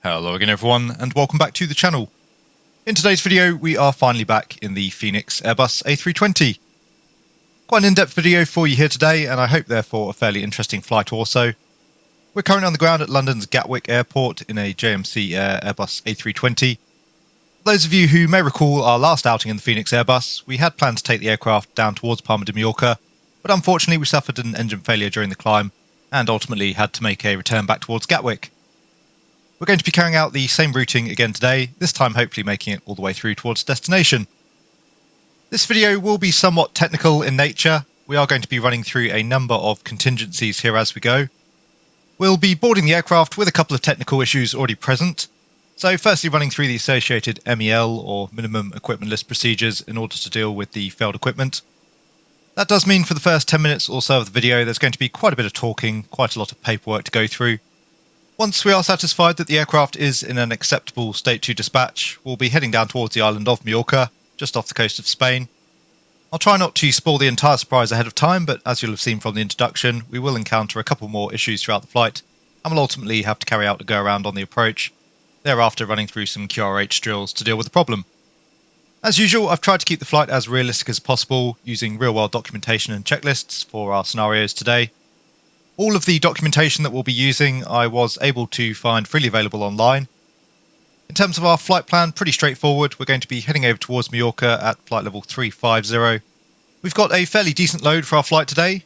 Hello again everyone, and welcome back to the channel. In today's video we are finally back in the Fenix Airbus A320. Quite an in-depth video for you here today, and I hope therefore a fairly interesting flight also. We're currently on the ground at London's Gatwick airport in a JMC Air Airbus A320. For those of you who may recall our last outing in the Fenix Airbus, we had planned to take the aircraft down towards Palma de Mallorca, but unfortunately we suffered an engine failure during the climb and ultimately had to make a return back towards Gatwick. We're going to be carrying out the same routing again today, this time hopefully making it all the way through towards destination. This video will be somewhat technical in nature. We are going to be running through a number of contingencies here as we go. We'll be boarding the aircraft with a couple of technical issues already present. So firstly running through the associated MEL or minimum equipment list procedures in order to deal with the failed equipment. That does mean for the first 10 minutes or so of the video there's going to be quite a bit of talking, quite a lot of paperwork to go through. Once we are satisfied that the aircraft is in an acceptable state to dispatch, we'll be heading down towards the island of Mallorca, just off the coast of Spain. I'll try not to spoil the entire surprise ahead of time, but as you'll have seen from the introduction, we will encounter a couple more issues throughout the flight, and we'll ultimately have to carry out a go-around on the approach, thereafter running through some QRH drills to deal with the problem. As usual, I've tried to keep the flight as realistic as possible, using real-world documentation and checklists for our scenarios today. All of the documentation that we'll be using I was able to find freely available online. In terms of our flight plan, pretty straightforward. We're going to be heading over towards Mallorca at flight level 350. We've got a fairly decent load for our flight today.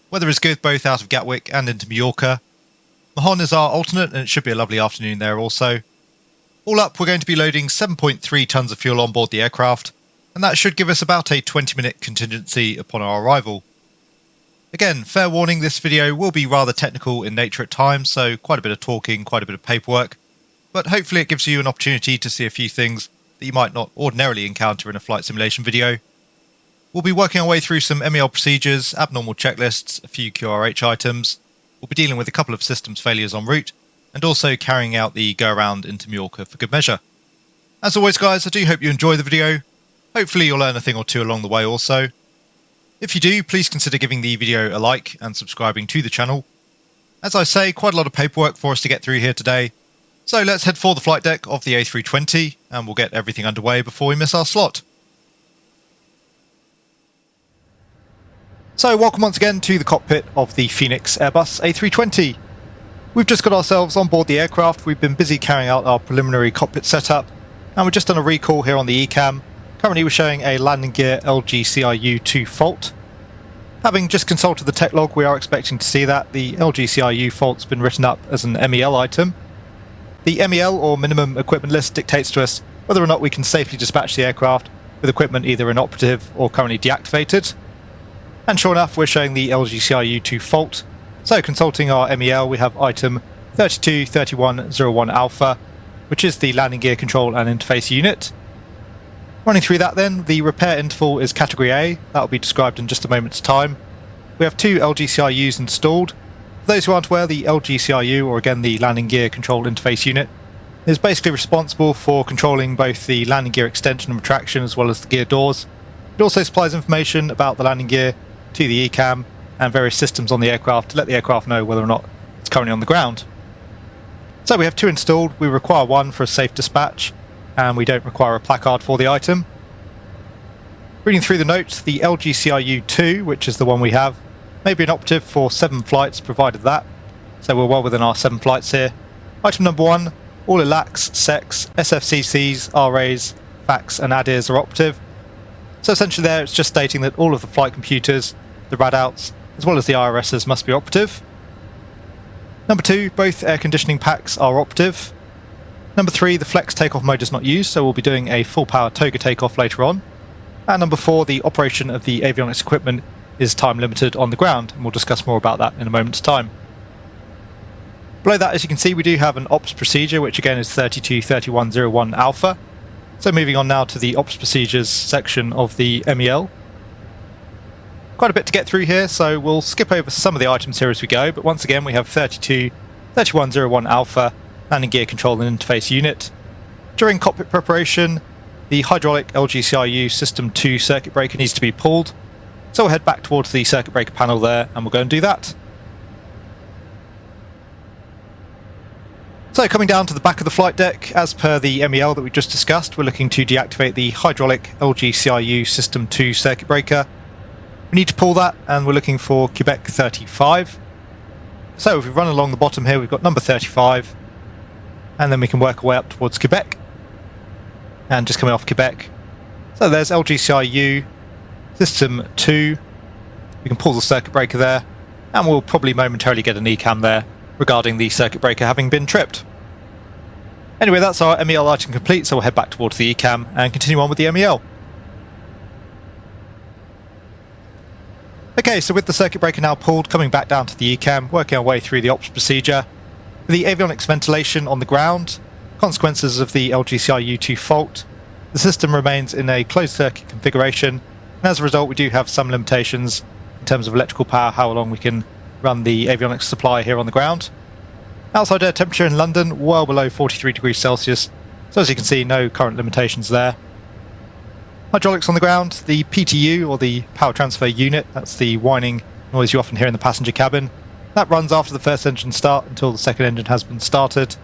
Weather is good both out of Gatwick and into Mallorca. Mahon is our alternate and it should be a lovely afternoon there also. All up, we're going to be loading 7.3 tonnes of fuel on board the aircraft, and that should give us about a 20-minute contingency upon our arrival. Again, fair warning, this video will be rather technical in nature at times, so quite a bit of talking, quite a bit of paperwork, but hopefully it gives you an opportunity to see a few things that you might not ordinarily encounter in a flight simulation video. We'll be working our way through some MEL procedures, abnormal checklists, a few QRH items. We'll be dealing with a couple of systems failures en route, and also carrying out the go-around into Mallorca for good measure. As always guys, I do hope you enjoy the video. Hopefully you'll learn a thing or two along the way also. If you do, please consider giving the video a like and subscribing to the channel. As I say, quite a lot of paperwork for us to get through here today, so let's head for the flight deck of the A320 and we'll get everything underway before we miss our slot. So welcome once again to the cockpit of the Fenix Airbus A320. We've just got ourselves on board the aircraft. We've been busy carrying out our preliminary cockpit setup, and we've just done a recall here on the ECAM. Currently we're showing a landing gear LGCIU2 fault. Having just consulted the tech log, we are expecting to see that the LGCIU fault's been written up as an MEL item. The MEL, or minimum equipment list, dictates to us whether or not we can safely dispatch the aircraft with equipment either inoperative or currently deactivated. And sure enough, we're showing the LGCIU2 fault. So consulting our MEL, we have item 323101 Alpha, which is the landing gear control and interface unit. Running through that then, the repair interval is category A. That will be described in just a moment's time. We have two LGCIUs installed. For those who aren't aware, the LGCIU, or again the landing gear control interface unit, is basically responsible for controlling both the landing gear extension and retraction as well as the gear doors. It also supplies information about the landing gear to the ECAM and various systems on the aircraft to let the aircraft know whether or not it's currently on the ground. So we have two installed. We require one for a safe dispatch, and we don't require a placard for the item. Reading through the notes, the LGCIU2, which is the one we have, may be inoperative for 7 flights provided that, so we're well within our 7 flights here. Item number 1, all ELACs, SECs, SFCCs, RAs, FACs and ADIRs are operative. So essentially there it's just stating that all of the flight computers, the radouts, as well as the IRSs must be operative. Number 2, both air conditioning packs are operative. Number 3, the flex takeoff mode is not used, so we'll be doing a full power toga takeoff later on. And number 4, the operation of the avionics equipment is time limited on the ground, and we'll discuss more about that in a moment's time. Below that, as you can see, we do have an ops procedure, which again is 323101 Alpha. So moving on now to the ops procedures section of the MEL. Quite a bit to get through here, so we'll skip over some of the items here as we go, but once again we have 323101 Alpha, landing gear control and interface unit. During cockpit preparation, the hydraulic LGCIU System 2 circuit breaker needs to be pulled, so we'll head back towards the circuit breaker panel there and we'll go and do that. So So coming down to the back of the flight deck, as per the MEL that we just discussed, we're looking to deactivate the hydraulic LGCIU System 2 circuit breaker. We need to pull that, and we're looking for Quebec 35. So if we run along the bottom here, we've got number 35, and then we can work our way up towards Quebec. And just coming off Quebec, so there's LGCIU System 2. We can pull the circuit breaker there, and we'll probably momentarily get an ECAM there regarding the circuit breaker having been tripped. Anyway, that's our MEL item complete, so we'll head back towards the ECAM and continue on with the MEL. Okay, so with the circuit breaker now pulled, coming back down to the ECAM, working our way through the ops procedure. For the avionics ventilation on the ground, consequences of the LGCIU2 fault, the system remains in a closed circuit configuration, and as a result we do have some limitations in terms of electrical power, how long we can run the avionics supply here on the ground. Outside air temperature in London, well below 43 degrees Celsius, so as you can see, no current limitations there. Hydraulics on the ground, the PTU, or the power transfer unit, that's the whining noise you often hear in the passenger cabin. That runs after the first engine start until the second engine has been started.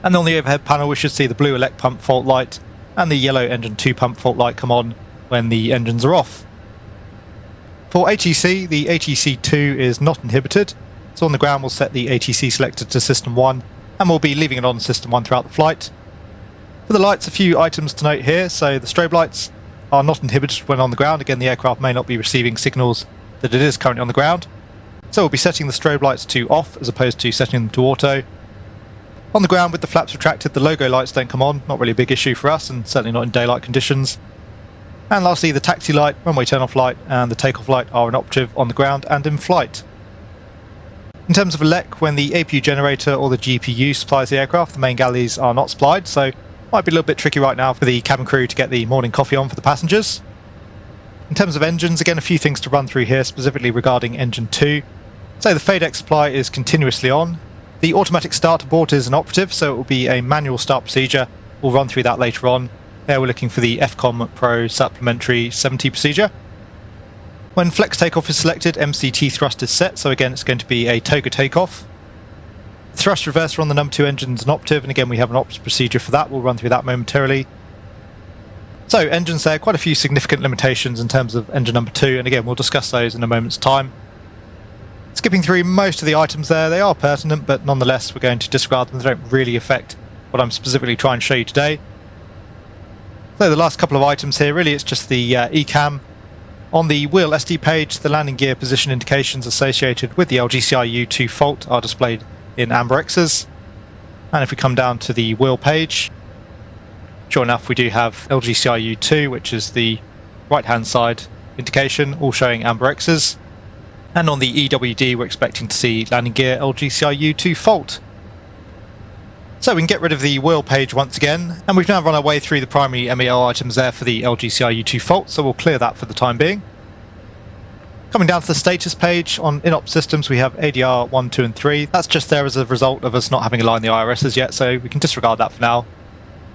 And on the overhead panel we should see the blue elect pump fault light and the yellow engine 2 pump fault light come on when the engines are off. For ATC, the ATC2 is not inhibited, so on the ground we'll set the ATC selector to System 1 and we'll be leaving it on System 1 throughout the flight. For the lights, a few items to note here. So the strobe lights are not inhibited when on the ground. Again, the aircraft may not be receiving signals that it is currently on the ground. So we'll be setting the strobe lights to off as opposed to setting them to auto. On the ground with the flaps retracted, the logo lights don't come on. Not really a big issue for us, and certainly not in daylight conditions. And lastly, the taxi light, runway turn-off light and the takeoff light are inoperative on the ground and in flight. In terms of elec, when the APU generator or the GPU supplies the aircraft, the main galleys are not supplied, so might be a little bit tricky right now for the cabin crew to get the morning coffee on for the passengers. In terms of engines, again a few things to run through here, specifically regarding engine 2. So the FADEC supply is continuously on. The automatic start abort is inoperative, so it will be a manual start procedure. We'll run through that later on. There we're looking for the FCOM Pro supplementary 70 procedure. When flex takeoff is selected, MCT thrust is set, so again it's going to be a toga takeoff. Thrust reverser on the number 2 engine is inoperative, and again we have an ops procedure for that. We'll run through that momentarily. So engines there, quite a few significant limitations in terms of engine number 2, and again we'll discuss those in a moment's time. Skipping through most of the items there, they are pertinent, but nonetheless we're going to disregard them. They don't really affect what I'm specifically trying to show you today. So the last couple of items here, really it's just the ECAM. On the wheel SD page, the landing gear position indications associated with the LGCIU2 fault are displayed in amber X's. And if we come down to the wheel page, sure enough we do have LGCIU2, which is the right hand side indication, all showing amber X's. And on the EWD we're expecting to see landing gear LGCIU2 fault. So we can get rid of the wheel page once again, and we've now run our way through the primary MEL items there for the LGCIU2 fault, so we'll clear that for the time being. Coming down to the status page, on INOP systems we have ADR 1, 2 and 3. That's just there as a result of us not having aligned the IRSs yet, so we can disregard that for now.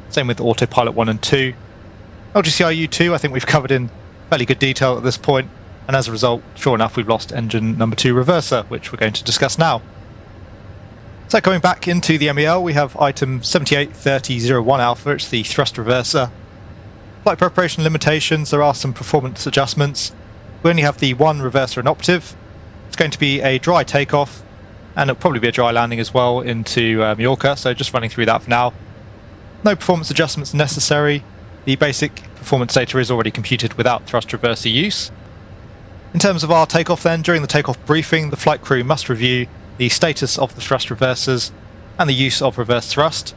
Same with autopilot 1 and 2. LGCIU2 I think we've covered in fairly good detail at this point, and as a result, sure enough, we've lost engine number 2 reverser, which we're going to discuss now. So coming back into the MEL, we have item 783001 Alpha, it's the thrust reverser. Flight preparation limitations, there are some performance adjustments. We only have the one reverser inoperative. It's going to be a dry takeoff, and it'll probably be a dry landing as well into Mallorca, so just running through that for now. No performance adjustments necessary. The basic performance data is already computed without thrust reverser use. In terms of our takeoff then, during the takeoff briefing, the flight crew must review the status of the thrust reversers and the use of reverse thrust.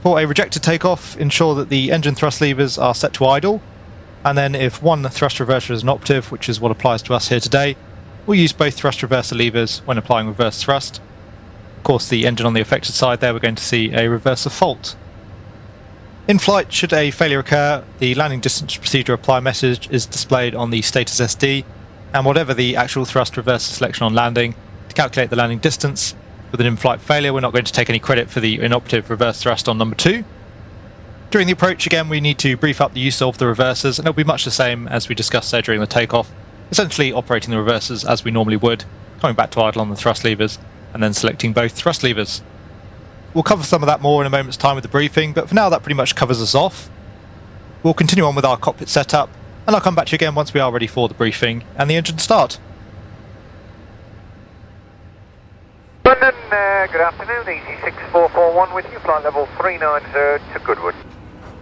For a rejected takeoff, ensure that the engine thrust levers are set to idle, and then if one thrust reverser is inoperative, which is what applies to us here today, we'll use both thrust reverser levers when applying reverse thrust. Of course, the engine on the affected side there, we're going to see a reverser fault. In flight, should a failure occur, the landing distance procedure apply message is displayed on the status SD, and whatever the actual thrust reverser selection on landing, to calculate the landing distance. With an in-flight failure, we're not going to take any credit for the inoperative reverse thrust on number 2. During the approach, again, we need to brief up the use of the reversers, and it'll be much the same as we discussed there during the takeoff, essentially operating the reversers as we normally would, coming back to idle on the thrust levers, and then selecting both thrust levers. We'll cover some of that more in a moment's time with the briefing, but for now that pretty much covers us off. We'll continue on with our cockpit setup, and I'll come back to you again once we are ready for the briefing and the engine start. London, good afternoon, EZ6441 with you, flight level 390 to Goodwood.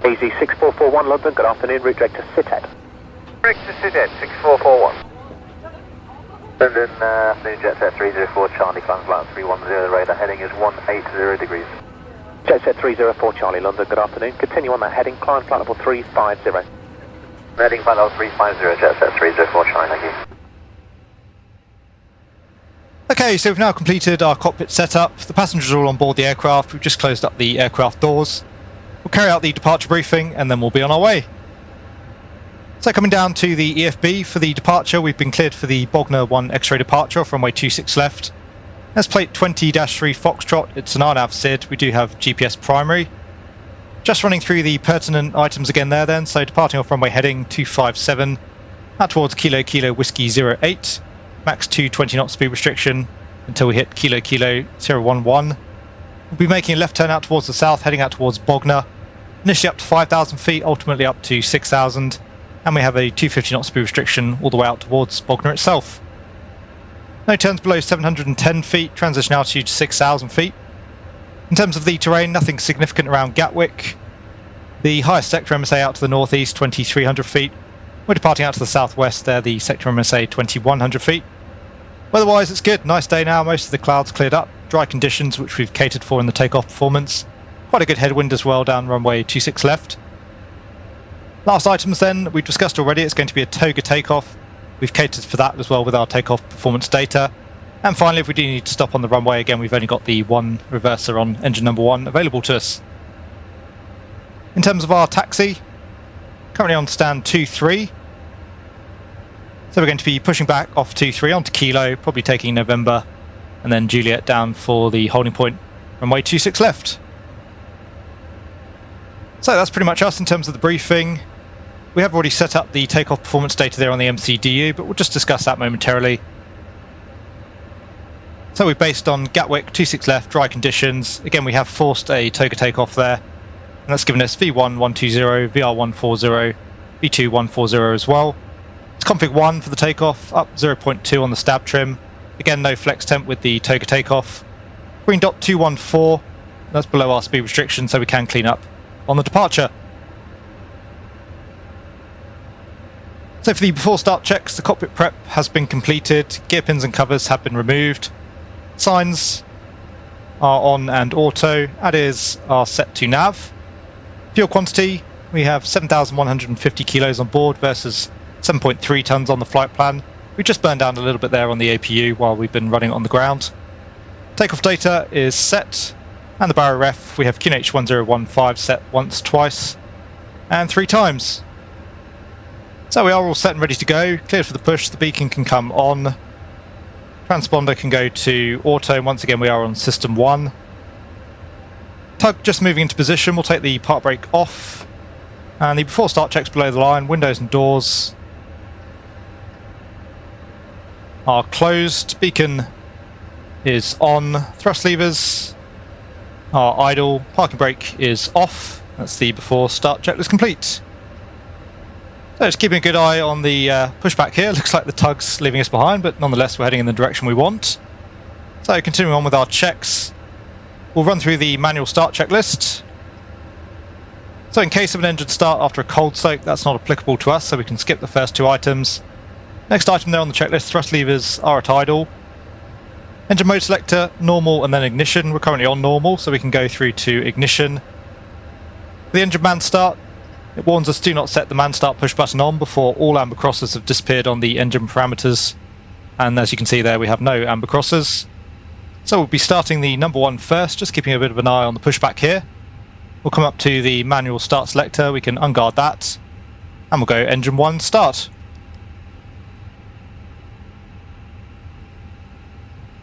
EZ6441 London, good afternoon, route direct to Saitek. Direct to Saitek, 6441. London, afternoon, jet set 304 Charlie, flight level 310, radar heading is 180 degrees. Jet set 304 Charlie London, good afternoon, continue on that heading, climb flight level 350. Heading flight level 350, jet set 304 Charlie, thank you. Okay, so we've now completed our cockpit setup. The passengers are all on board the aircraft. We've just closed up the aircraft doors. We'll carry out the departure briefing and then we'll be on our way. So coming down to the EFB for the departure, we've been cleared for the Bognor 1 X-ray departure from runway 26 left. That's plate 20-3 Foxtrot. It's an RNAV SID. We do have GPS primary. Just running through the pertinent items again there then. So departing off runway heading 257 out towards Kilo Kilo Whiskey 08. Max 220 knot speed restriction until we hit Kilo Kilo 011. We'll be making a left turn out towards the south, heading out towards Bognor. Initially up to 5,000 feet, ultimately up to 6,000. And we have a 250 knot speed restriction all the way out towards Bognor itself. No turns below 710 feet, transition altitude to 6,000 feet. In terms of the terrain, nothing significant around Gatwick. The highest sector MSA out to the northeast, 2,300 feet. We're departing out to the southwest there, the sector MSA 2,100 feet. Weather-wise, it's good. Nice day now. Most of the clouds cleared up. Dry conditions, which we've catered for in the takeoff performance. Quite a good headwind as well down runway 26 left. Last items then, we've discussed already. It's going to be a toga takeoff. We've catered for that as well with our takeoff performance data. And finally, if we do need to stop on the runway, again, we've only got the one reverser on engine number 1 available to us. In terms of our taxi, currently on stand 2-3. So we're going to be pushing back off 2-3 onto Kilo, probably taking November, and then Juliet down for the holding point, runway 26 left. So that's pretty much us in terms of the briefing. We have already set up the takeoff performance data there on the MCDU, but we'll just discuss that momentarily. So we've based on Gatwick, 26 left, dry conditions. Again, we have forced a toga takeoff there, and that's given us V1 120, VR 140, V2 140 as well. It's config 1 for the takeoff, up 0.2 on the stab trim. Again, no flex temp with the toga takeoff. Green dot 214, that's below our speed restriction, so we can clean up on the departure. So for the before start checks, the cockpit prep has been completed, gear pins and covers have been removed, signs are on and auto, ADIRs are set to nav. Fuel quantity, we have 7,150 kilos on board versus 7.3 tonnes on the flight plan. We just burned down a little bit there on the APU while we've been running on the ground. Takeoff data is set, and the barrier ref, we have QNH 1015 set once, twice, and 3 times. So we are all set and ready to go, cleared for the push, the beacon can come on. Transponder can go to auto, and once again we are on system 1. Tug just moving into position, we'll take the park brake off. And the before start checks below the line, windows and doors are closed, beacon is on, thrust levers are idle, parking brake is off. That's the before start checklist complete. So just keeping a good eye on the pushback here. Looks like the tug's leaving us behind, but nonetheless we're heading in the direction we want. So continuing on with our checks, we'll run through the manual start checklist. So in case of an engine start after a cold soak, that's not applicable to us, so we can skip the first 2 items. Next item there on the checklist, thrust levers are at idle. Engine mode selector, normal and then ignition. We're currently on normal, so we can go through to ignition. The engine man start, it warns us do not set the man start push button on before all amber crosses have disappeared on the engine parameters. And as you can see there, we have no amber crosses. So we'll be starting the number 1 first, just keeping a bit of an eye on the pushback here. We'll come up to the manual start selector, we can unguard that, and we'll go engine 1 start.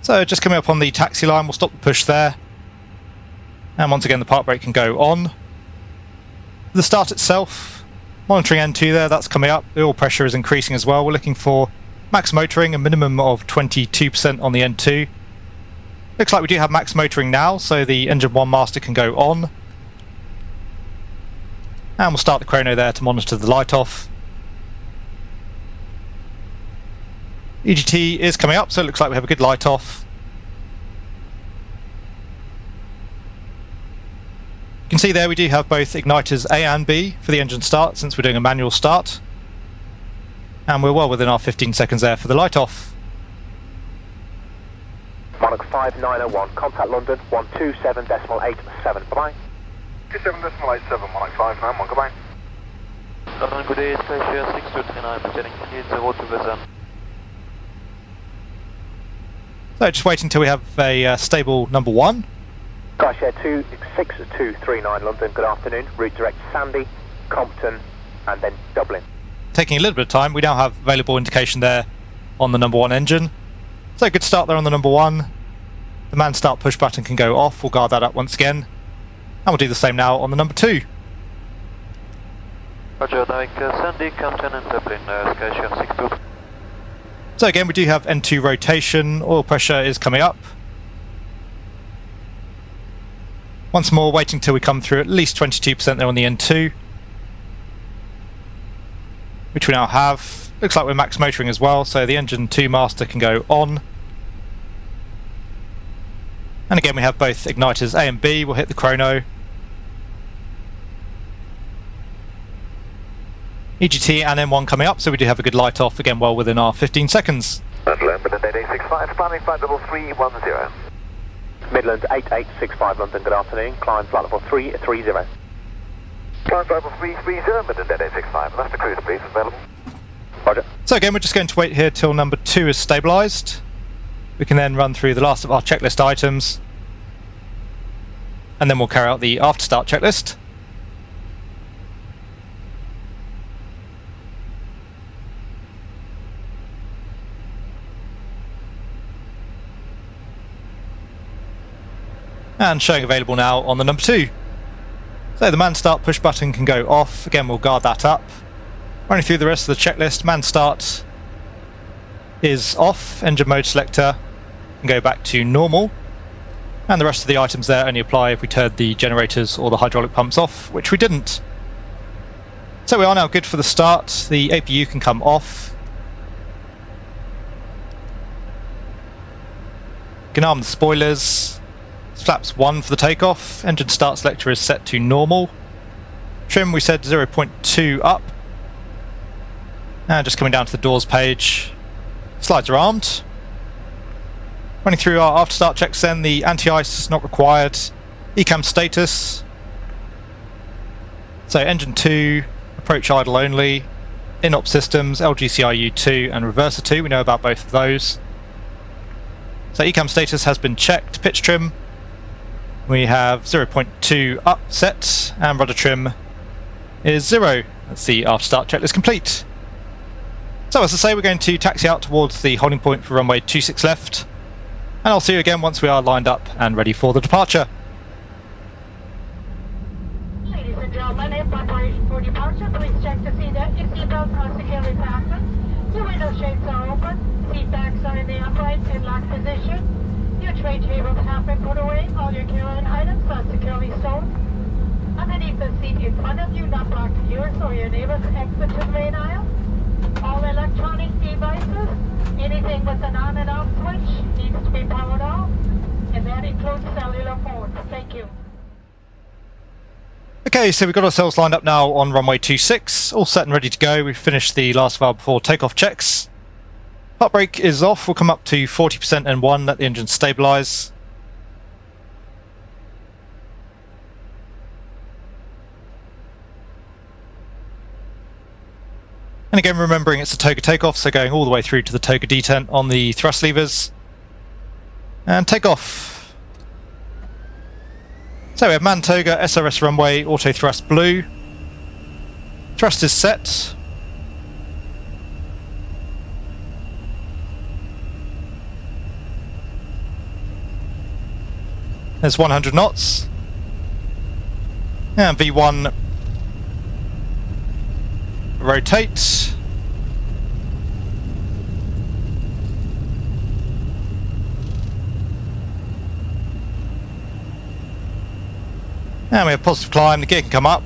So just coming up on the taxi line, we'll stop the push there. And once again the park brake can go on. The start itself, monitoring N2 there, that's coming up. The oil pressure is increasing as well. We're looking for max motoring, a minimum of 22% on the N2. Looks like we do have max motoring now, so the engine 1 master can go on. And we'll start the chrono there to monitor the light off. EGT is coming up, so it looks like we have a good light off. You can see there we do have both igniters A and B for the engine start, since we're doing a manual start. And we're well within our 15 seconds there for the light off. Monarch 5901, contact London 127.87, bye-bye. 27.87, Monarch 591, goodbye. London, good day, Sky 6239, returning to 02%. So just waiting until we have a stable number 1. Skyshare 26239 London, good afternoon. Route direct Sandy, Compton, and then Dublin. Taking a little bit of time, we now have available indication there on the number 1 engine. So good start there on the number 1. The man start push button can go off, we'll guard that up once again. And we'll do the same now on the number 2. Roger, like Sandy, Compton and Dublin, Skyshare 62. So again we do have N2 rotation, oil pressure is coming up. Once more, waiting till we come through at least 22% there on the N2. Which we now have. Looks like we're max motoring as well, so the engine 2 master can go on. And again we have both igniters A and B, we'll hit the chrono. EGT and M1 coming up, so we do have a good light off, again well within our 15 seconds. Midland, 8865, climbing flight level 310. Midland 8865 London, good afternoon. Climb flight level 330. Climb flight level 330, Midland 8865, and that's the cruise brief available. Roger. So again we're just going to wait here till number 2 is stabilised. We can then run through the last of our checklist items. And then we'll carry out the after start checklist. And showing available now on the number 2. So the man start push button can go off. Again we'll guard that up. Running through the rest of the checklist, man start is off. Engine mode selector can go back to normal. And the rest of the items there only apply if we turned the generators or the hydraulic pumps off, which we didn't. So we are now good for the start. The APU can come off. Can arm the spoilers. Flaps 1 for the takeoff. Engine start selector is set to normal. Trim we said 0.2 up. And just coming down to the doors page. Slides are armed. Running through our after start checks then, the anti-ice not required. ECAM status. So engine 2, approach idle only. INOP systems, LGCIU 2 and reverser 2, we know about both of those. So ECAM status has been checked. Pitch trim. We have 0.2 up set, and rudder trim is 0. That's the after start checklist complete. So as I say, we're going to taxi out towards the holding point for runway 26 left, and I'll see you again once we are lined up and ready for the departure. Ladies and gentlemen, in preparation for departure, please check to see that your seatbelts are securely fastened, your window shades are open, seat backs are in the upright and locked position. Your tray tables have been put away, all your carry-on items are securely stowed. Underneath the seat in front of you, not blocked yours or your neighbor's exit to the main aisle. All electronic devices, anything with an on and off switch, needs to be powered off, and that includes cellular phones. Thank you. Okay, so we've got ourselves lined up now on runway 26, all set and ready to go. We've finished the last of our before takeoff checks. Part brake is off, we'll come up to 40% N1, let the engine stabilise. And again remembering it's a toga takeoff, so going all the way through to the toga detent on the thrust levers. And take off. So we have man toga, SRS runway, auto thrust blue. Thrust is set. There's 100 knots. And V1 rotate. And we have positive climb, the gear can come up.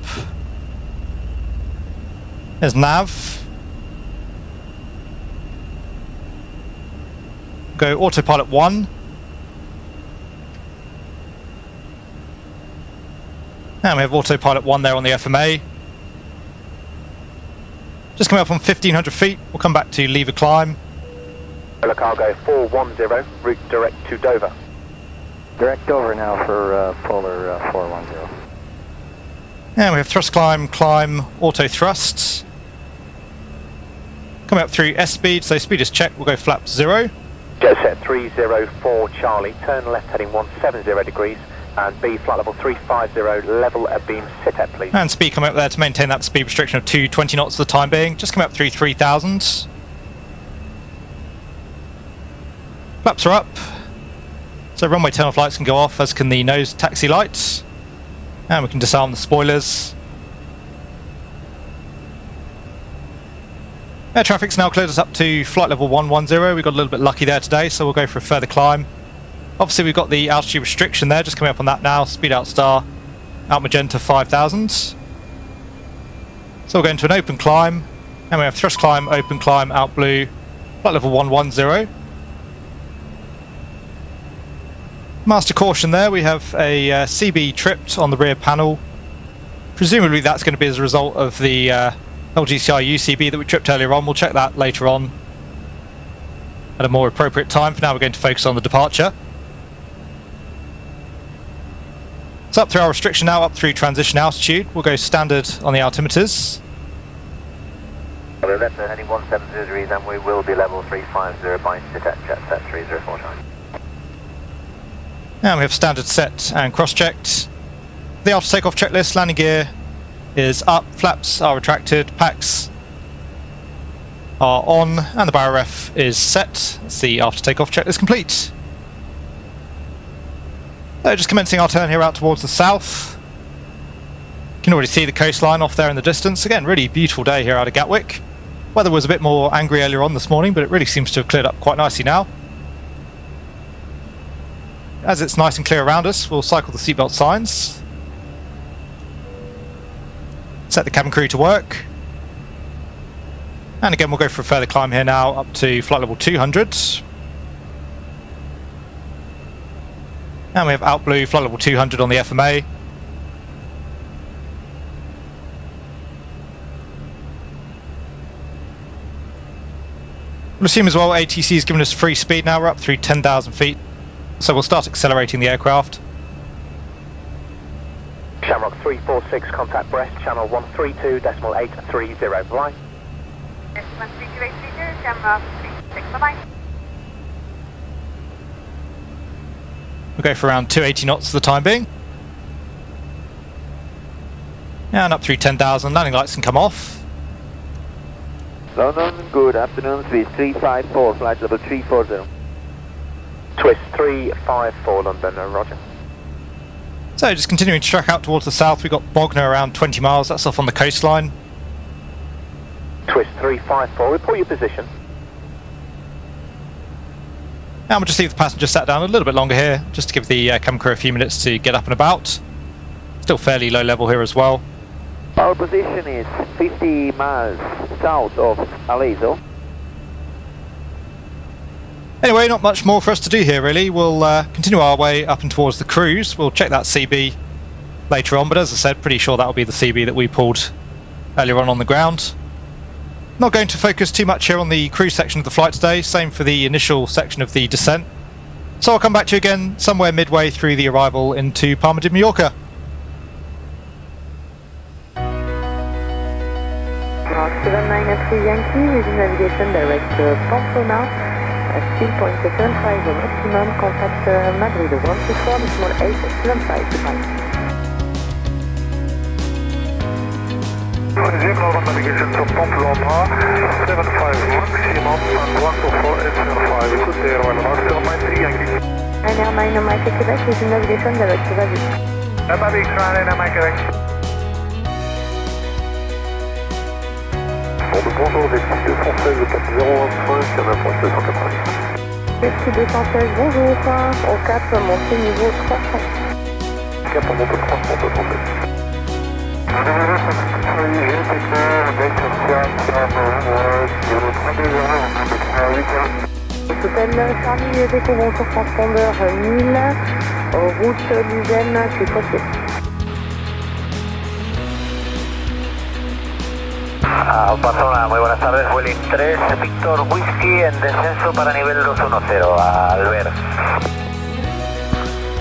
There's nav. Go autopilot 1. And we have autopilot 1 there on the FMA. Just coming up on 1500 feet, we'll come back to lever climb. Cargo 410, route direct to Dover. Direct Dover now for Polar 410. And we have thrust climb, climb, auto thrusts. Coming up through S speed, so speed is checked, we'll go flap 0. Jet set 304 Charlie, turn left heading 170 degrees, and B flight level 350, level at beam sit at please. And speed coming up there to maintain that speed restriction of 220 knots for the time being. Just coming up through 3000. Flaps are up. So runway turn off lights can go off, as can the nose taxi lights. And we can disarm the spoilers. Air traffic's now cleared us up to flight level 110. We got a little bit lucky there today, so we'll go for a further climb. Obviously we've got the altitude restriction there, just coming up on that now. Speed out star, out magenta 5000. So we'll go into an open climb, and we have thrust climb, open climb, out blue, flight level 110. Master caution there, we have a CB tripped on the rear panel. Presumably that's going to be as a result of the LGCI UCB that we tripped earlier on. We'll check that later on at a more appropriate time. For now we're going to focus on the departure. It's up through our restriction now, up through transition altitude. We'll go standard on the altimeters. We're left heading 170 degrees and we will be level 350 by sit at jet set 304 Charlie. And we have standard set and cross-checked. The after takeoff checklist, landing gear is up, flaps are retracted, packs are on, and the barrier ref is set. That's the after takeoff checklist complete. So just commencing our turn here out towards the south. You can already see the coastline off there in the distance. Again, really beautiful day here out of Gatwick. Weather was a bit more angry earlier on this morning, but it really seems to have cleared up quite nicely now. As it's nice and clear around us, we'll cycle the seatbelt signs. Set the cabin crew to work. And again, we'll go for a further climb here now, up to flight level 200. And we have out blue, flight level 200 on the FMA. We'll assume as well ATC has given us free speed now, we're up through 10,000 feet. So we'll start accelerating the aircraft. Shamrock 346, contact Brest, channel 132.830, bye. Yes, 132.830, Shamrock 346, bye-bye. We'll go for around 280 knots for the time being. And up through 10,000, landing lights can come off. London, good afternoon, Swiss 354, flight level 340. Twist 354 London, roger. So just continuing to track out towards the south, we've got Bognor around 20 miles, that's off on the coastline. Twist 354, report your position. And we'll just leave the passenger sat down a little bit longer here, just to give the cabin crew a few minutes to get up and about. Still fairly low level here as well. Our position is 50 miles south of Alezo. Anyway, not much more for us to do here really. We'll continue our way up and towards the cruise. We'll check that CB later on, but as I said, pretty sure that'll be the CB that we pulled earlier on the ground. Not going to focus too much here on the cruise section of the flight today, same for the initial section of the descent. So I'll come back to you again somewhere midway through the arrival into Palma de Mallorca. Mark 793 Yankee, using navigation direct Pamplona, speed point 75 maximum, contact Madrid 164, decimal 875, goodbye. Navigation to Pamplona, 75 maximum and 124.875. Good day, Royal Mark 793 Yankee. Air Mike Quebec, using navigation direct to Gatwick. Big Air Mike Quebec. Bonjour, des 216 4025, Canada 290. Petit 216, bonjour, au 4, montée niveau 300. cap 100. Hôtel Charlie Déco, bonjour, transpondeur 1000, route Luzerne, c'est copié. Barcelona, muy buenas tardes, Vueling 3, Víctor Whisky en descenso para nivel 210, Albert.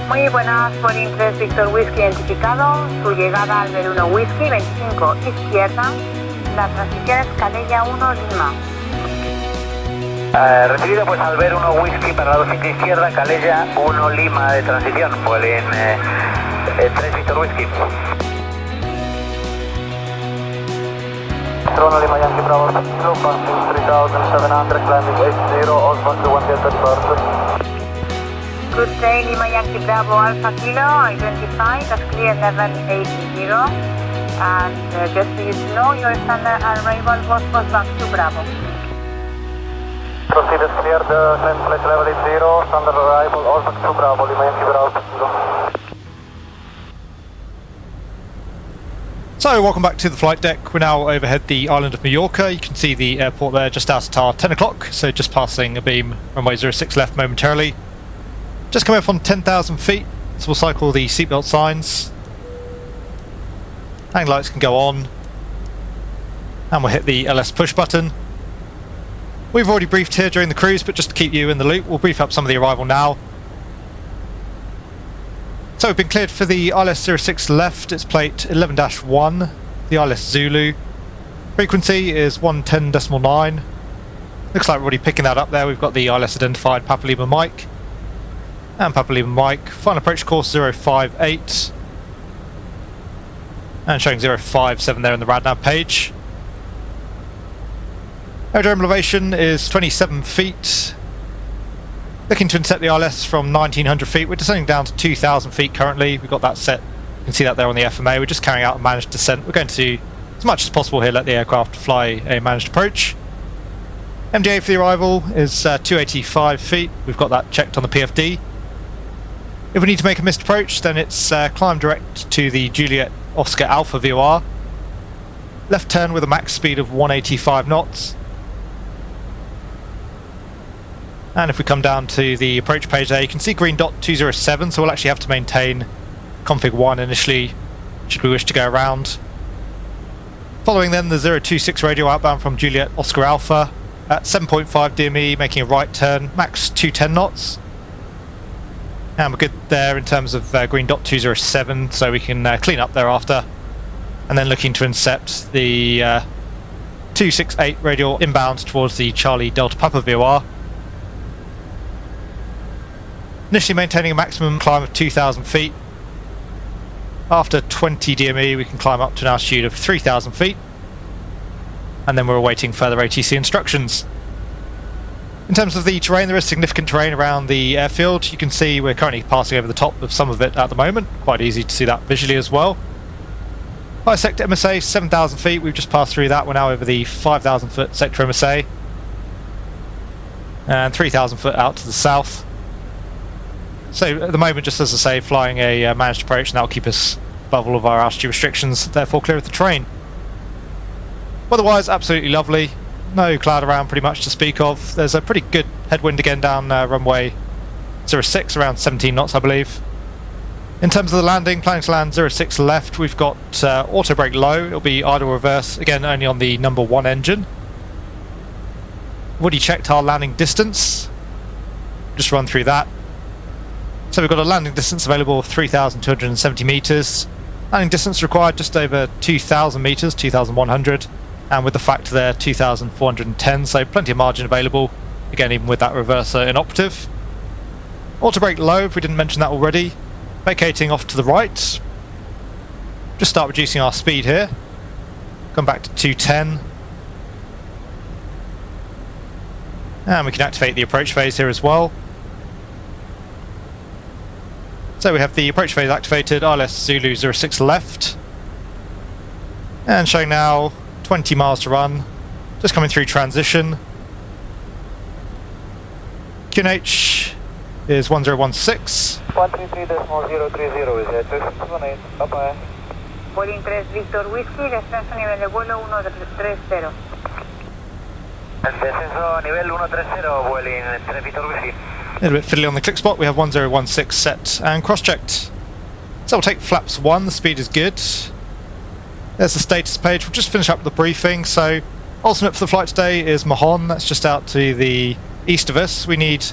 Muy buenas, Vueling 3, Víctor Whisky identificado, su llegada al Albert 1 Whisky, 25 izquierda, la transición es Calella 1 Lima. Recibido pues Albert 1 Whisky para la 25 izquierda, Calella 1 Lima de transición, Vueling 3, Víctor Whisky. Toronto Lima Yankee Bravo, kilo, passing 3700, landing 80, Osborne to 1 Delta departure. Good day, Lima Yankee Bravo Alpha Kilo, identified as clear level 80, and just for you to know, your standard arrival was back to Bravo. Proceed as clear, the climb flight level 80, standard arrival, all back to Bravo, Lima Yankee Bravo, kilo. So welcome back to the flight deck. We're now overhead the island of Mallorca. You can see the airport there just out at our 10 o'clock, so just passing a beam, runway 06 left momentarily. Just coming up on 10,000 feet, so we'll cycle the seatbelt signs. Hang lights can go on. And we'll hit the LS push button. We've already briefed here during the cruise, but just to keep you in the loop, we'll brief up some of the arrival now. So we've been cleared for the ILS 06 left, it's plate 11-1, the ILS Zulu. Frequency is 110.9. Looks like we're already picking that up there. We've got the ILS identified Papa Lima Mike. And Papa Lima Mike. Final approach course 058. And showing 057 there in the RadNav page. Aerodrome elevation is 27 feet. Looking to intercept the ILS from 1900 feet. We're descending down to 2000 feet currently. We've got that set. You can see that there on the FMA. We're just carrying out a managed descent. We're going to, as much as possible here, let the aircraft fly a managed approach. MDA for the arrival is 285 feet. We've got that checked on the PFD. If we need to make a missed approach, then it's climb direct to the Juliet Oscar Alpha VOR. Left turn with a max speed of 185 knots. And if we come down to the approach page there, you can see green dot 207, so we'll actually have to maintain config 1 initially, should we wish to go around. Following then the 026 radio outbound from Juliet Oscar Alpha at 7.5 DME, making a right turn, max 210 knots. And we're good there in terms of green dot 207, so we can clean up thereafter. And then looking to intercept the 268 radial inbound towards the Charlie Delta Papa VOR. Initially maintaining a maximum climb of 2,000 feet. After 20 DME we can climb up to an altitude of 3,000 feet. And then we're awaiting further ATC instructions. In terms of the terrain, there is significant terrain around the airfield. You can see we're currently passing over the top of some of it at the moment. Quite easy to see that visually as well. High sector MSA, 7,000 feet. We've just passed through that. We're now over the 5,000 foot sector MSA. And 3,000 foot out to the south. So at the moment, just as I say, flying a managed approach, and that'll keep us above all of our altitude restrictions, therefore clear of the terrain. Otherwise, absolutely lovely. No cloud around pretty much to speak of. There's a pretty good headwind again down runway 06, around 17 knots I believe. In terms of the landing, planning to land 06 left, we've got auto brake low. It'll be idle reverse, again only on the number 1 engine. We've already checked our landing distance. Just run through that. So we've got a landing distance available of 3,270 metres. Landing distance required just over 2,000 metres, 2,100. And with the factor there, 2,410, so plenty of margin available. Again, even with that reverser inoperative. Auto brake low, if we didn't mention that already. Vacating off to the right. Just start reducing our speed here. Come back to 210. And we can activate the approach phase here as well. So we have the approach phase activated, ILS Zulu 06 left. And showing now 20 miles to run. Just coming through transition. QNH is 1016. 133.030 is here, 2618, bye-bye. Vueling 3 Victor Whiskey, descenso nivel de vuelo 130. Descenso nivel 130, Vueling 3 Victor Whiskey. A little bit fiddly on the click spot. We have 1016 set and cross-checked. So we'll take flaps 1, the speed is good. There's the status page. We'll just finish up the briefing. So alternate for the flight today is Mahon. That's just out to the east of us. We need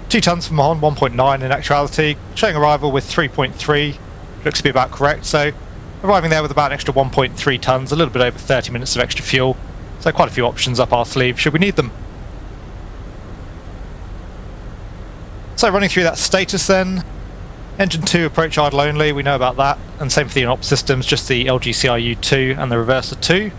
2 tons for Mahon, 1.9 in actuality. Showing arrival with 3.3. Looks to be about correct. So arriving there with about an extra 1.3 tons, a little bit over 30 minutes of extra fuel. So quite a few options up our sleeve should we need them. So running through that status then. Engine 2 approach idle only, we know about that. And same for the in-op systems, just the LGCIU2 and the reverser 2.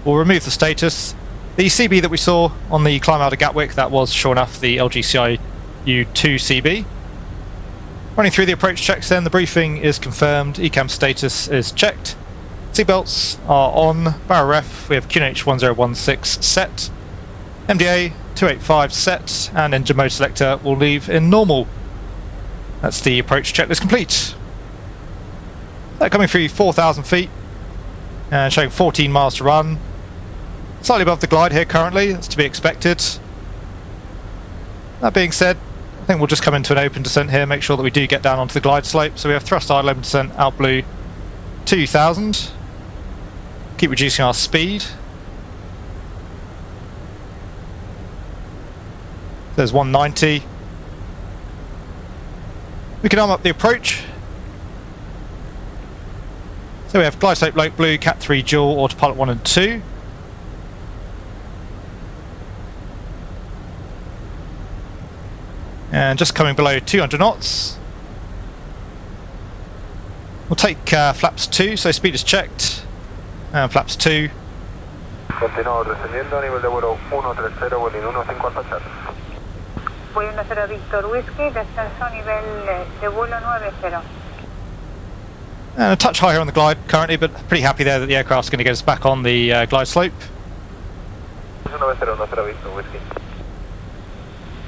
We'll remove the status. The CB that we saw on the climb out of Gatwick, that was sure enough the LGCIU2 CB. Running through the approach checks then, the briefing is confirmed, ECAM status is checked. Seatbelts are on, barrel ref, we have QNH 1016 set. MDA 285 set, and engine mode selector will leave in normal. That's the approach checklist complete. That coming through 4,000 feet, and showing 14 miles to run. Slightly above the glide here currently, that's to be expected. That being said, I think we'll just come into an open descent here, make sure that we do get down onto the glide slope. So we have thrust idle open descent, out blue 2,000. Keep reducing our speed. There's 190. We can arm up the approach. So we have glide slope light blue, Cat 3 dual, autopilot 1 and 2. And just coming below 200 knots. We'll take flaps 2, so speed is checked. And flaps 2. Continuamos descendiendo a nivel de vuelo 130, Vueling 154. Vuelo 10 Victor Whiskey, descenso nivel de vuelo 90. And a touch higher on the glide currently, but pretty happy there that the aircraft's going to get us back on the glide slope. 90 Victor Whiskey.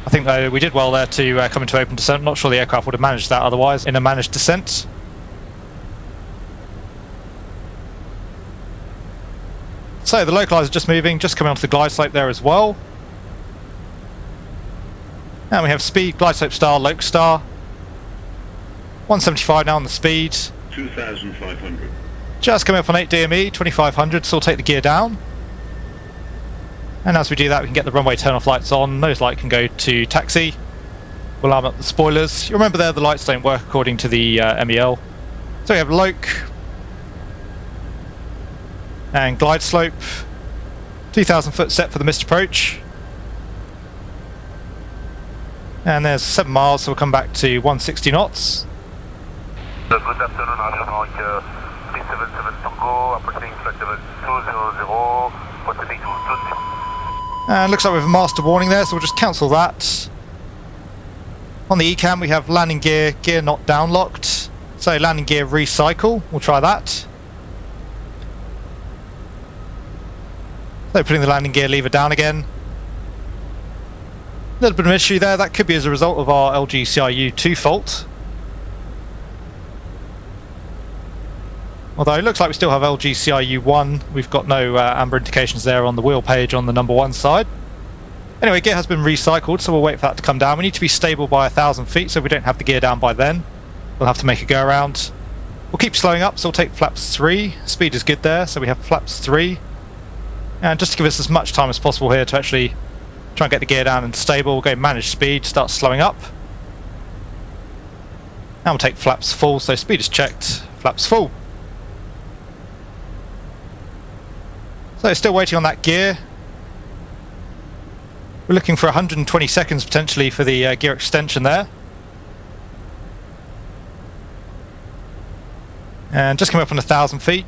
I think though we did well there to come into open descent. I'm not sure the aircraft would have managed that otherwise in a managed descent. So the localizer just moving, just coming onto the glide slope there as well. And we have speed, glide slope star, loc star. 175 now on the speed. 2,500. Just coming up on 8 DME, 2,500, so we'll take the gear down. And as we do that, we can get the runway turn-off lights on. Nose light can go to taxi. We'll arm up the spoilers. You remember there, the lights don't work according to the MEL. So we have loc. And glide slope. 2,000 foot set for the missed approach. And there's 7 miles, so we'll come back to 160 knots. Good afternoon, Archon 377 Tango, approaching flight level 200, positive 220. And looks like we have a master warning there, so we'll just cancel that. On the ECAM we have landing gear, gear not down locked. So landing gear recycle, we'll try that. So putting the landing gear lever down again. A little bit of an issue there, that could be as a result of our LGCIU2 fault. Although it looks like we still have LGCIU1, we've got no amber indications there on the wheel page on the number 1 side. Anyway, gear has been recycled, so we'll wait for that to come down. We need to be stable by 1,000 feet, so if we don't have the gear down by then, we'll have to make a go around. We'll keep slowing up, so we'll take flaps 3. Speed is good there, so we have flaps 3. And just to give us as much time as possible here to actually try and get the gear down and stable, we'll go manage speed, start slowing up. And we'll take flaps full, so speed is checked, flaps full. So still waiting on that gear. We're looking for 120 seconds potentially for the gear extension there. And just coming up on 1,000 feet.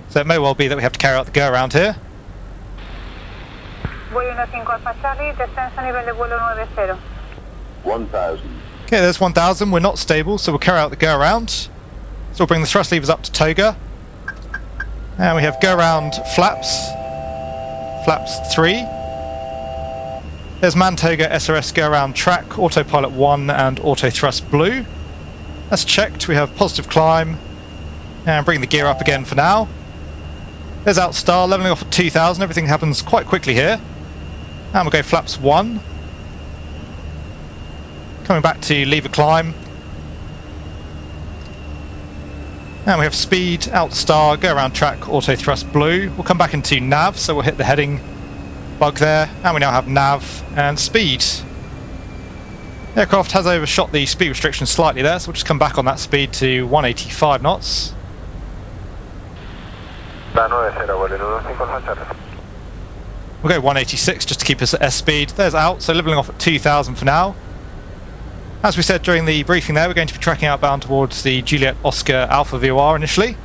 So it may well be that we have to carry out the go around here. Vuelo 15 Alfa Charlie, descenso nivel de vuelo 90. 1,000. Okay, there's 1,000. We're not stable, so we'll carry out the go around. So we'll bring the thrust levers up to toga. And we have go around flaps. Flaps 3. There's Mantoga SRS go around track, autopilot 1 and auto thrust blue. That's checked, we have positive climb. And bring the gear up again for now. There's Outstar, levelling off at 2000, everything happens quite quickly here. And we'll go flaps 1. Coming back to lever climb. And we have speed, Outstar, go around track, auto thrust blue. We'll come back into nav, so we'll hit the heading bug there. And we now have nav and speed. Aircraft has overshot the speed restriction slightly there, so we'll just come back on that speed to 185 knots. We'll go 186 just to keep us at S speed. There's out, so levelling off at 2000 for now. As we said during the briefing there, we're going to be tracking outbound towards the Juliet Oscar Alpha VOR initially.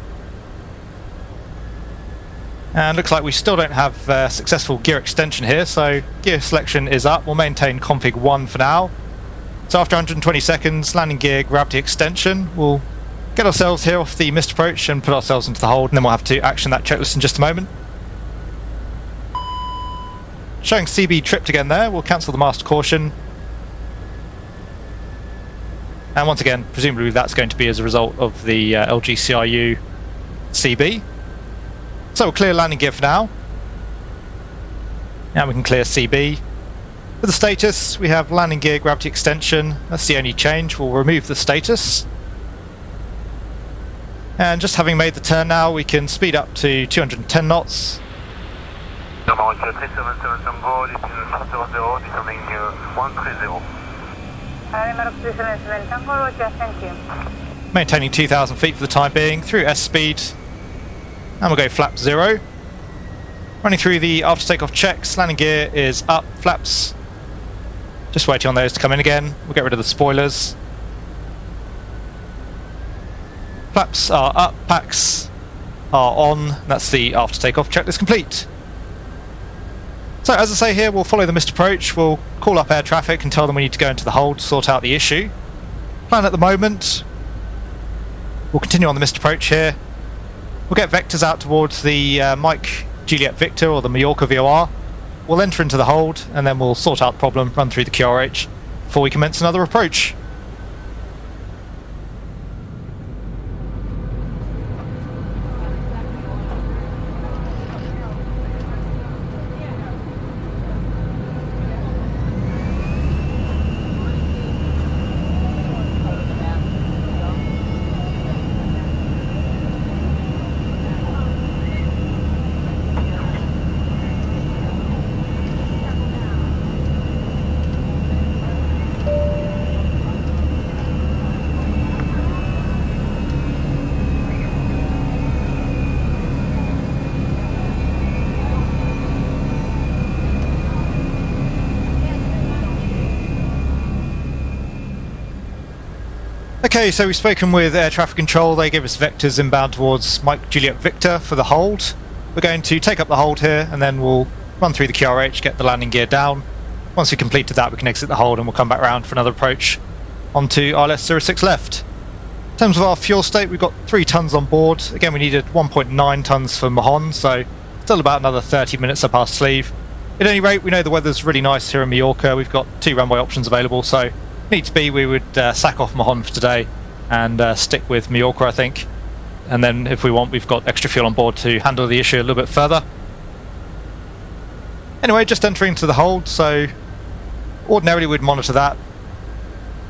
And looks like we still don't have successful gear extension here, so gear selection is up. We'll maintain config 1 for now. So after 120 seconds, landing gear gravity extension. We'll get ourselves here off the missed approach and put ourselves into the hold, and then we'll have to action that checklist in just a moment. Showing CB tripped again there, we'll cancel the master caution. And once again, presumably that's going to be as a result of the LGCRU CB. So we'll clear landing gear for now. Now we can clear CB. For the status, we have landing gear gravity extension. That's the only change. We'll remove the status. And just having made the turn now, we can speed up to 210 knots. Maintaining 2000 feet for the time being through S speed. And we'll go flap 0. Running through the after takeoff checks, landing gear is up, flaps. Just waiting on those to come in again. We'll get rid of the spoilers. Flaps are up, packs are on. That's the after takeoff checklist complete. So as I say here, we'll follow the missed approach. We'll call up air traffic and tell them we need to go into the hold to sort out the issue. Plan at the moment. We'll continue on the missed approach here. We'll get vectors out towards the Mike Juliet Victor or the Mallorca VOR. We'll enter into the hold and then we'll sort out the problem, run through the QRH before we commence another approach. Okay, so we've spoken with air traffic control. They give us vectors inbound towards Mike Juliet Victor for the hold. We're going to take up the hold here and then we'll run through the QRH, get the landing gear down. Once we've completed that, we can exit the hold and we'll come back around for another approach onto RLS 06 left. In terms of our fuel state, we've got 3 tons on board. Again, we needed 1.9 tons for Mahon, so still about another 30 minutes up our sleeve. At any rate, we know the weather's really nice here in Mallorca. We've got 2 runway options available, so needs be we would sack off Mahon for today and stick with Mallorca, I think. And then if we want, we've got extra fuel on board to handle the issue a little bit further. Anyway, just entering into the hold, so ordinarily we'd monitor that.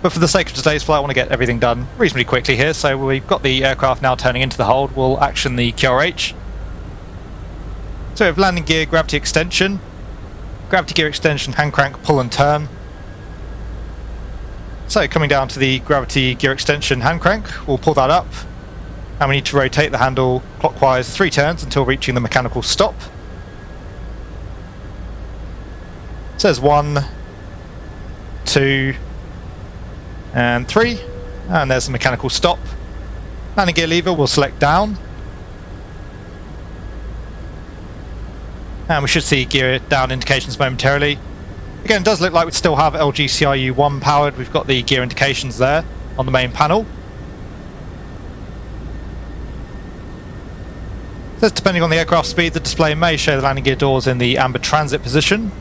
But for the sake of today's flight, I want to get everything done reasonably quickly here. So we've got the aircraft now turning into the hold. We'll action the QRH. So we have landing gear, gravity extension. Gravity gear extension, hand crank, pull and turn. So coming down to the gravity gear extension hand crank, we'll pull that up. And we need to rotate the handle clockwise 3 turns until reaching the mechanical stop. It says 1, 2, and 3. And there's the mechanical stop. Landing gear lever will select down. And we should see gear down indications momentarily. Again, it does look like we still have LGCRU1 powered. We've got the gear indications there on the main panel. So depending on the aircraft speed, the display may show the landing gear doors in the amber transit position.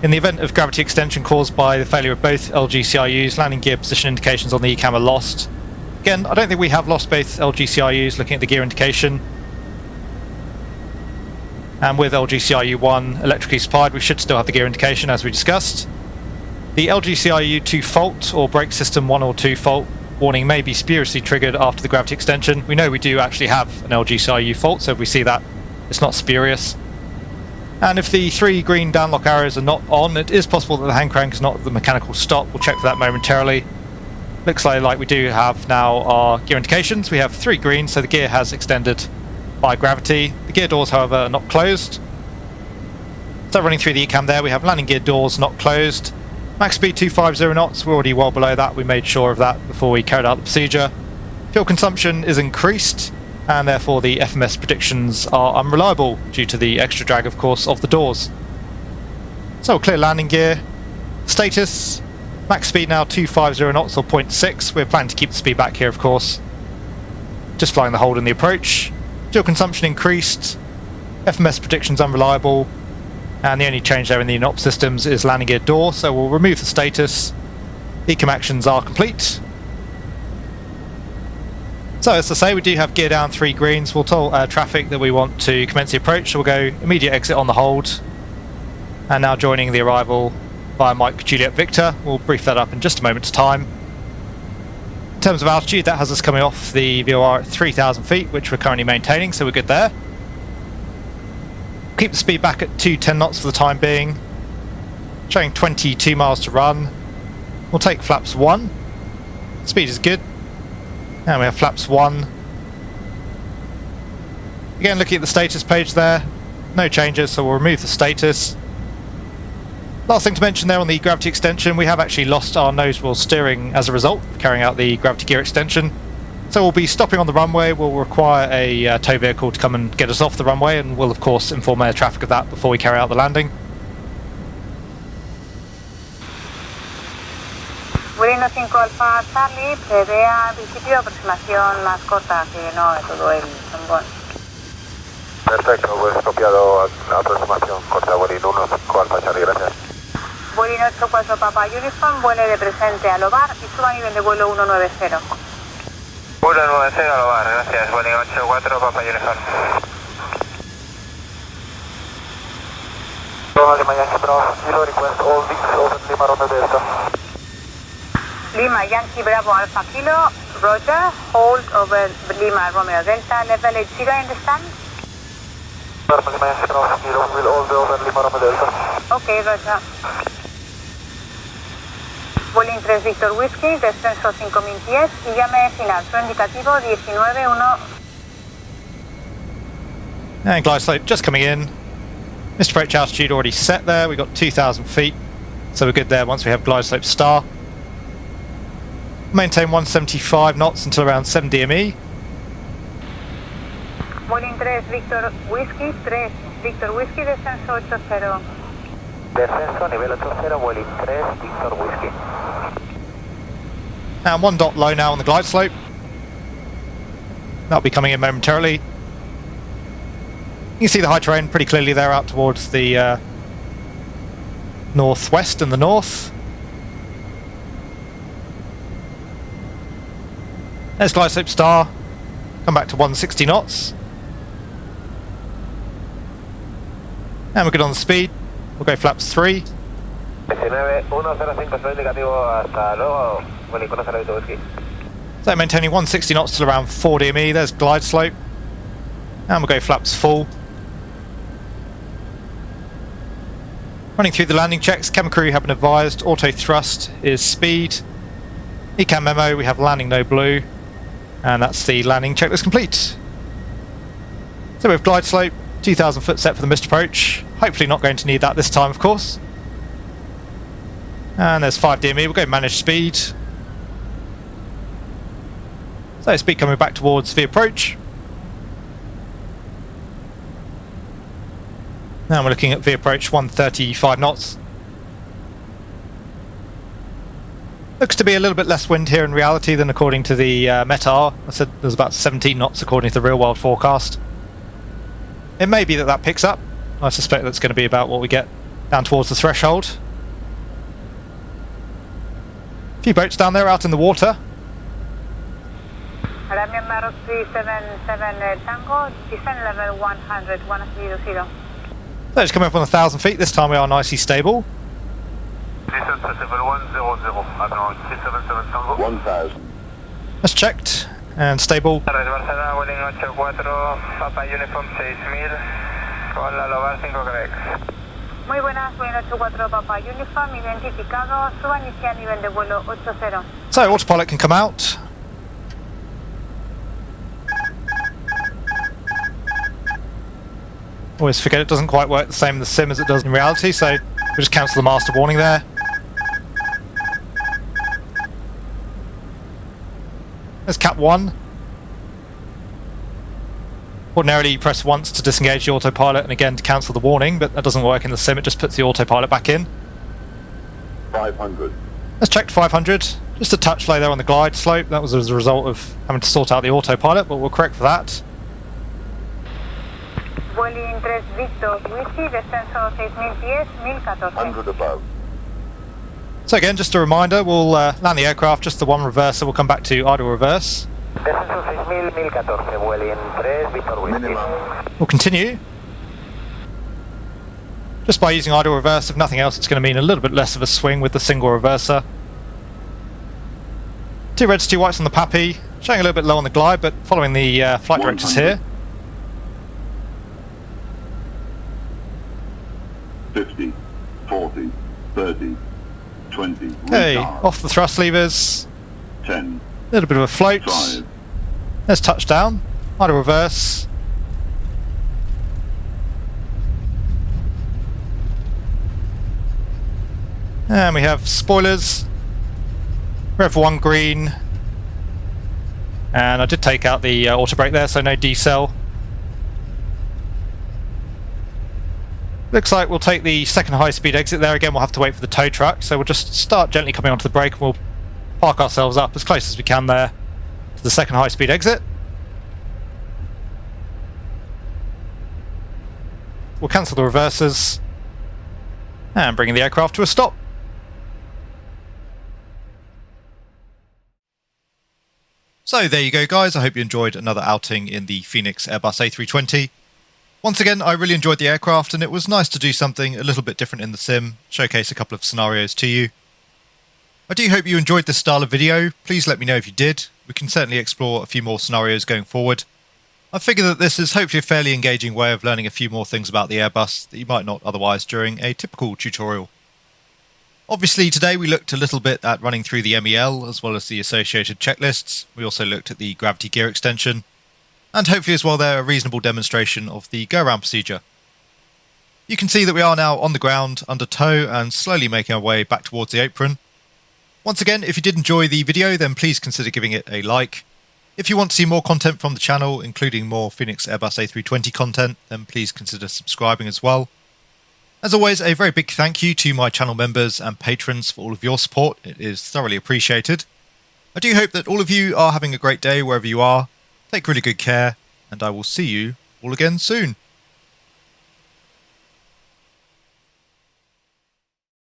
In the event of gravity extension caused by the failure of both LGCIUs, landing gear position indications on the ECAM are lost. Again, I don't think we have lost both LGCIUs looking at the gear indication. And with LGCIU 1 electrically supplied, we should still have the gear indication as we discussed. The LGCIU 2 fault or brake system 1 or 2 fault warning may be spuriously triggered after the gravity extension. We know we do actually have an LGCIU fault, so if we see that, it's not spurious. And if the 3 green downlock arrows are not on, it is possible that the hand crank is not at the mechanical stop. We'll check for that momentarily. Looks like we do have now our gear indications. We have 3 green, so the gear has extended by gravity. The gear doors, however, are not closed. So running through the ECAM there, we have landing gear doors not closed. Max speed 250 knots, we're already well below that. We made sure of that before we carried out the procedure. Fuel consumption is increased, and therefore the FMS predictions are unreliable due to the extra drag, of course, of the doors. So clear landing gear. Status, max speed now 250 knots or 0.6. We're planning to keep the speed back here, of course. Just flying the hold in the approach. Fuel consumption increased. FMS predictions unreliable. And the only change there in the NOP systems is landing gear door, so we'll remove the status. ECAM actions are complete. So as I say, we do have gear down 3 greens. We'll tell traffic that we want to commence the approach, so we'll go immediate exit on the hold. And now joining the arrival via Mike Juliet Victor. We'll brief that up in just a moment's time. In terms of altitude, that has us coming off the VOR at 3,000 feet, which we're currently maintaining, so we're good there. Keep the speed back at 210 knots for the time being. Showing 22 miles to run. We'll take flaps 1. Speed is good. And we have flaps 1. Again, looking at the status page there, no changes, so we'll remove the status. Last thing to mention there on the gravity extension, we have actually lost our nose wheel steering as a result of carrying out the gravity gear extension. So we'll be stopping on the runway. We'll require a tow vehicle to come and get us off the runway, and we'll of course inform air traffic of that before we carry out the landing. Bueno 5 Alfa Charlie, prevé al principio aproximación más corta que no de todo el trombón. Perfecto, pues copiado la aproximación corta, Bolín 1 5 Alfa Charlie, gracias. Bolín 84 Papa Uniform, vuele de presente al OVAR y suba a nivel de vuelo 190. 190 al OVAR, gracias, Bolín 84 Papa Uniform. Palma de Mallorca, Bravo, Kilo, request all wings over Lima Romeo Delta. Lima Yankee Bravo Alpha Kilo, Roger, hold over Lima Romeo Delta, level 80, understand? Palma de Mallorca, Bravo, Kilo, will hold over Lima Romeo Delta. Ok, Roger. Bolín 3 Victor Whiskey, descenso 5000 pies y llame final, su indicativo 19-1. And glide slope just coming in. Missed approach altitude already set there. We've got 2,000 feet, so we're good there once we have glide slope star. Maintain 175 knots until around 7 DME. Bolín 3 Victor Whiskey, 3 Victor Whiskey, descenso 80. Descenso nivel 80, Bolín 3 Victor Whiskey. And 1 dot low now on the glide slope. That'll be coming in momentarily. You can see the high terrain pretty clearly there out towards the northwest and the north. There's glide slope star. Come back to 160 knots. And we're good on the speed. We'll go flaps 3. 19-105 soy indicativo, hasta luego, Bolín 1 Victor Whiskey. So maintaining 160 knots till around 4 DME. There's glide slope. And we'll go flaps full. Running through the landing checks, cabin crew have been advised auto thrust is speed. ECAM memo, we have landing no blue. And that's the landing checklist complete. So we have glide slope, 2,000 foot set for the missed approach. Hopefully not going to need that this time, of course. And there's 5 DME, we'll go manage speed. So speed coming back towards the approach. Now we're looking at the approach 135 knots. Looks to be a little bit less wind here in reality than according to the METAR. I said there's about 17 knots according to the real world forecast. It may be that that picks up. I suspect that's going to be about what we get down towards the threshold. A few boats down there out in the water. Myanmar 377 Tango, descent level 100, 100. So it's coming up on 1,000 feet. This time we are nicely stable. Descent level 100, 377 Tango. 1,000. That's checked and stable. Barcelona, Welling 84, Papa Uniform 6000, con la Lobar 5 correct. Muy buenas, Welling 84 Papa Uniform, identificado, suba inicial nivel de vuelo 80. So autopilot can come out. Always forget it doesn't quite work the same in the sim as it does in reality, so we'll just cancel the master warning there. There's cap 1. Ordinarily you press once to disengage the autopilot and again to cancel the warning, but that doesn't work in the sim, it just puts the autopilot back in. 500. Let's check 500. Just a touch low there on the glide slope. That was as a result of having to sort out the autopilot, but we'll correct for that. Vueling 3 Victor Whiskey, descenso 6,000 pies, 1014. 100 above. So again, just a reminder, we'll land the aircraft, just the one reverser, we'll come back to idle reverse. Descenso 6,000, 1014, Vueling 3 Victor Whiskey. Minimum. We'll continue. Just by using idle reverse, if nothing else, it's going to mean a little bit less of a swing with the single reverser. 2 reds, 2 whites on the Pappy, showing a little bit low on the glide, but following the flight directors here. 50, 40, 30, 20. Okay, retard. off the thrust levers. 10. A little bit of a float. 5. There's touchdown. Idle reverse. And we have spoilers. Rev 1 green. And I did take out the auto brake there, so no decel. Looks like we'll take the second high speed exit there. Again, we'll have to wait for the tow truck, so we'll just start gently coming onto the brake and we'll park ourselves up as close as we can there to the second high speed exit. We'll cancel the reversers and bringing the aircraft to a stop. So there you go, guys. I hope you enjoyed another outing in the Fenix Airbus A320. Once again, I really enjoyed the aircraft and it was nice to do something a little bit different in the sim, showcase a couple of scenarios to you. I do hope you enjoyed this style of video. Please let me know if you did. We can certainly explore a few more scenarios going forward. I figure that this is hopefully a fairly engaging way of learning a few more things about the Airbus that you might not otherwise during a typical tutorial. Obviously today we looked a little bit at running through the MEL as well as the associated checklists. We also looked at the gravity gear extension. And hopefully as well there a reasonable demonstration of the go-around procedure. You can see that we are now on the ground under tow and slowly making our way back towards the apron. Once again, if you did enjoy the video then please consider giving it a like. If you want to see more content from the channel, including more Fenix Airbus A320 content, then please consider subscribing as well. As always, a very big thank you to my channel members and patrons for all of your support. It is thoroughly appreciated. I do hope that all of you are having a great day wherever you are. Take really good care, and I will see you all again soon.